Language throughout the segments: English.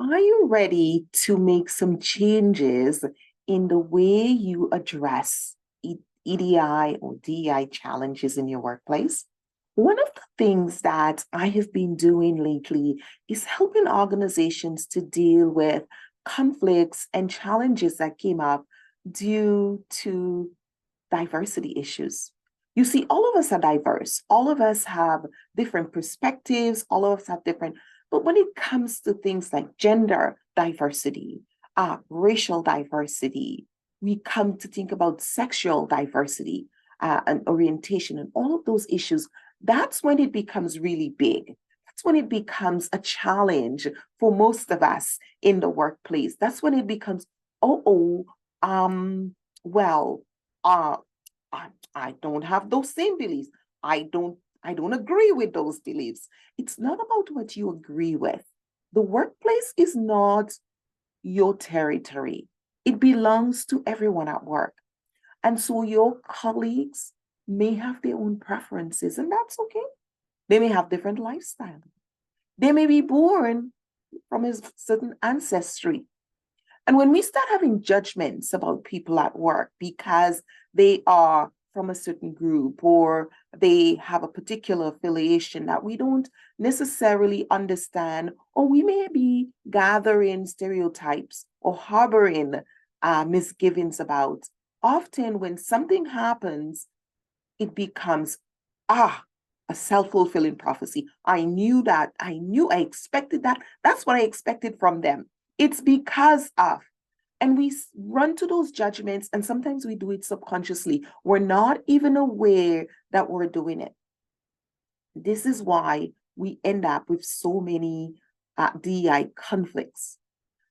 Are you ready to make some changes in the way you address EDI or DEI challenges in your workplace? One of the things that I have been doing lately is helping organizations to deal with conflicts and challenges that came up due to diversity issues. You see, all of us are diverse. All of us have different perspectives. All of us have different, but when it comes to things like gender diversity, racial diversity, we come to think about sexual diversity and orientation and all of those issues. That's when it becomes really big. That's when it becomes a challenge for most of us in the workplace. That's when it becomes, um, well, uh, I don't have those same beliefs. I don't agree with those beliefs. It's not about what you agree with. The workplace is not your territory. It belongs to everyone at work. And so your colleagues may have their own preferences, and that's okay. They may have different lifestyle. They may be born from a certain ancestry. And when we start having judgments about people at work because they are from a certain group or they have a particular affiliation that we don't necessarily understand, or we may be gathering stereotypes or harboring misgivings about, often when something happens, it becomes, a self-fulfilling prophecy. I knew that. I expected that. That's what I expected from them. It's because of, and we run to those judgments, and sometimes we do it subconsciously. We're not even aware that we're doing it. This is why we end up with so many DEI conflicts.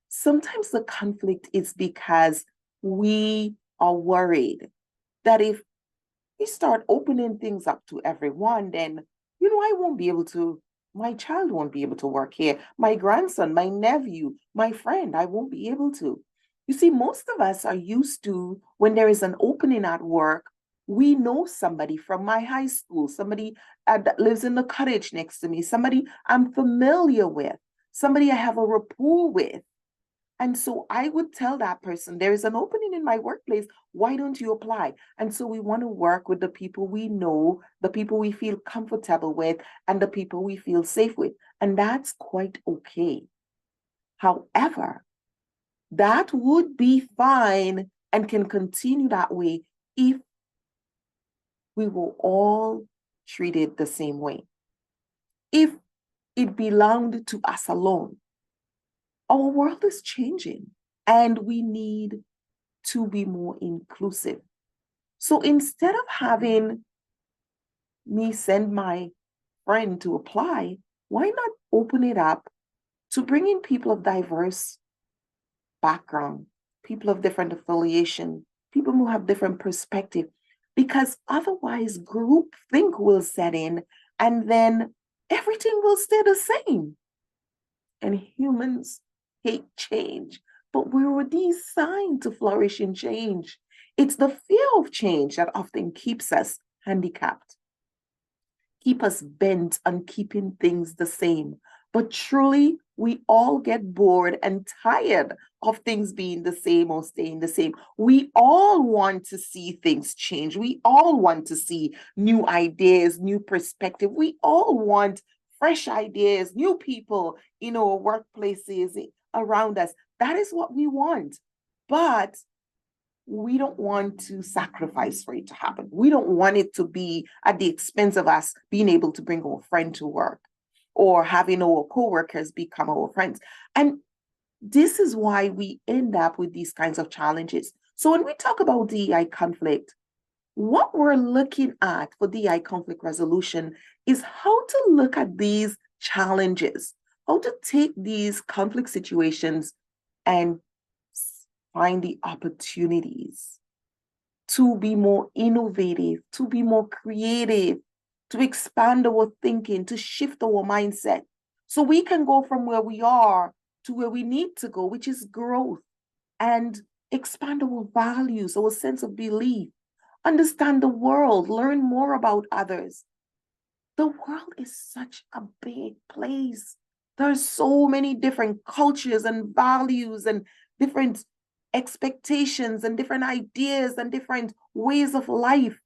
Sometimes the conflict is because we are worried that if we start opening things up to everyone, then, I won't be able to, my child won't be able to work here. My grandson, my nephew, my friend, I won't be able to. You see, most of us are used to when there is an opening at work, we know somebody from my high school, somebody that lives in the cottage next to me, somebody I'm familiar with, somebody I have a rapport with. And so I would tell that person, there is an opening in my workplace. Why don't you apply? And so we want to work with the people we know, the people we feel comfortable with, and the people we feel safe with. And that's quite okay. However, that would be fine and can continue that way if we were all treated the same way. If it belonged to us alone. Our world is changing and we need to be more inclusive. So instead of having me send my friend to apply, why not open it up to bring in people of diverse background, people of different affiliation, people who have different perspective, because otherwise groupthink will set in and then everything will stay the same. And humans hate change, but we were designed to flourish in change. It's the fear of change that often keeps us handicapped, keep us bent on keeping things the same. But truly, we all get bored and tired of things being the same or staying the same. We all want to see things change. We all want to see new ideas, new perspective. We all want fresh ideas, new people in our workplaces around us. That is what we want. But we don't want to sacrifice for it to happen. We don't want it to be at the expense of us being able to bring our friend to work or having our coworkers become our friends. And this is why we end up with these kinds of challenges. So when we talk about DEI conflict, what we're looking at for DEI conflict resolution is how to look at these challenges, how to take these conflict situations and find the opportunities to be more innovative, to be more creative, to expand our thinking, to shift our mindset. So we can go from where we are to where we need to go, which is growth, and expand our values, our sense of belief, understand the world, learn more about others. The world is such a big place. There's so many different cultures and values and different expectations and different ideas and different ways of life.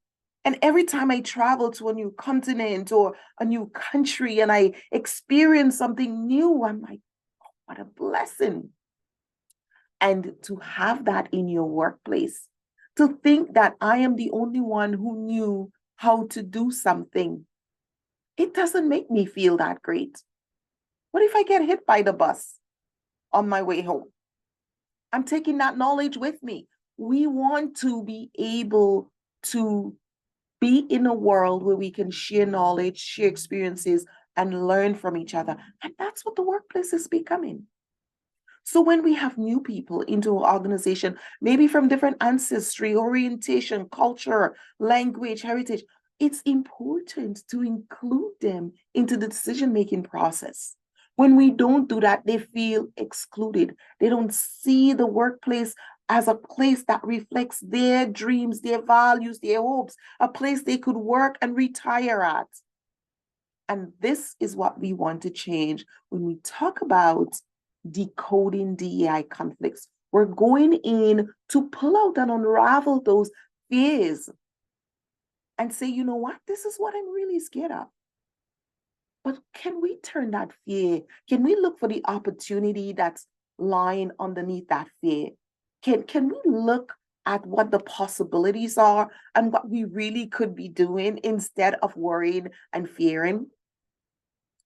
And every time I travel to a new continent or a new country and I experience something new, I'm like, oh, what a blessing. And to have that in your workplace, to think that I am the only one who knew how to do something, it doesn't make me feel that great. What if I get hit by the bus on my way home? I'm taking that knowledge with me. We want to be able to be in a world where we can share knowledge, share experiences, and learn from each other. And that's what the workplace is becoming. So when we have new people into our organization, maybe from different ancestry, orientation, culture, language, heritage, it's important to include them into the decision-making process. When we don't do that, they feel excluded. They don't see the workplace as a place that reflects their dreams, their values, their hopes, a place they could work and retire at. And this is what we want to change when we talk about decoding DEI conflicts. We're going in to pull out and unravel those fears and say, you know what, this is what I'm really scared of. But can we turn that fear? Can we look for the opportunity that's lying underneath that fear? Can we look at what the possibilities are and what we really could be doing instead of worrying and fearing?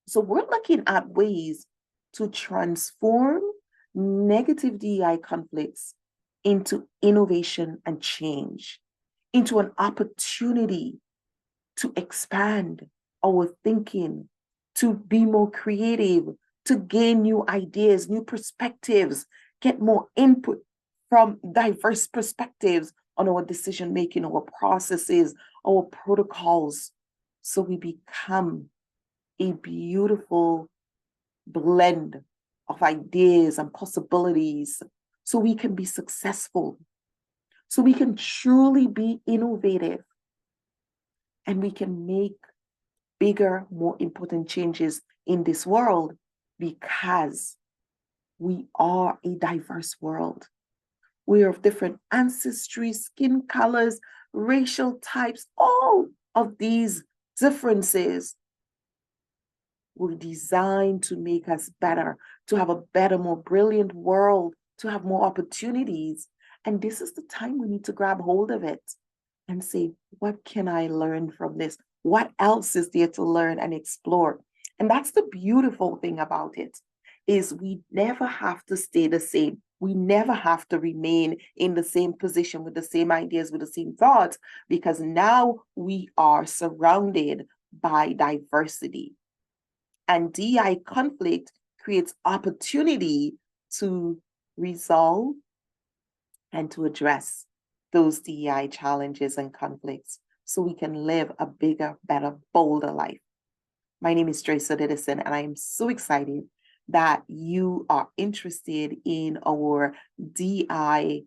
So we're looking at ways to transform negative DEI conflicts into innovation and change, into an opportunity to expand our thinking, to be more creative, to gain new ideas, new perspectives, get more input from diverse perspectives on our decision making, our processes, our protocols, so we become a beautiful blend of ideas and possibilities, so we can be successful, so we can truly be innovative, and we can make bigger, more important changes in this world, because we are a diverse world. We are of different ancestry, skin colors, racial types. All of these differences were designed to make us better, to have a better, more brilliant world, to have more opportunities. And this is the time we need to grab hold of it and say, what can I learn from this? What else is there to learn and explore? And that's the beautiful thing about it, is we never have to stay the same. We never have to remain in the same position with the same ideas, with the same thoughts, because now we are surrounded by diversity. And DEI conflict creates opportunity to resolve and to address those DEI challenges and conflicts so we can live a bigger, better, bolder life. My name is Joyce Edison, and I am so excited that you are interested in our DEI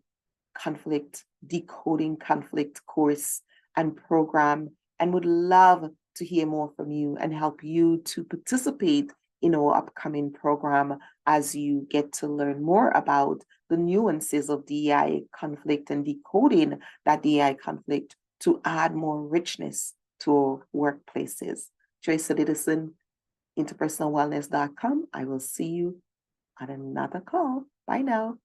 conflict, decoding conflict course and program, and would love to hear more from you and help you to participate in our upcoming program as you get to learn more about the nuances of DEI conflict and decoding that DEI conflict to add more richness to our workplaces. Joyce Edison, interpersonalwellness.com. I will see you on another call. Bye now.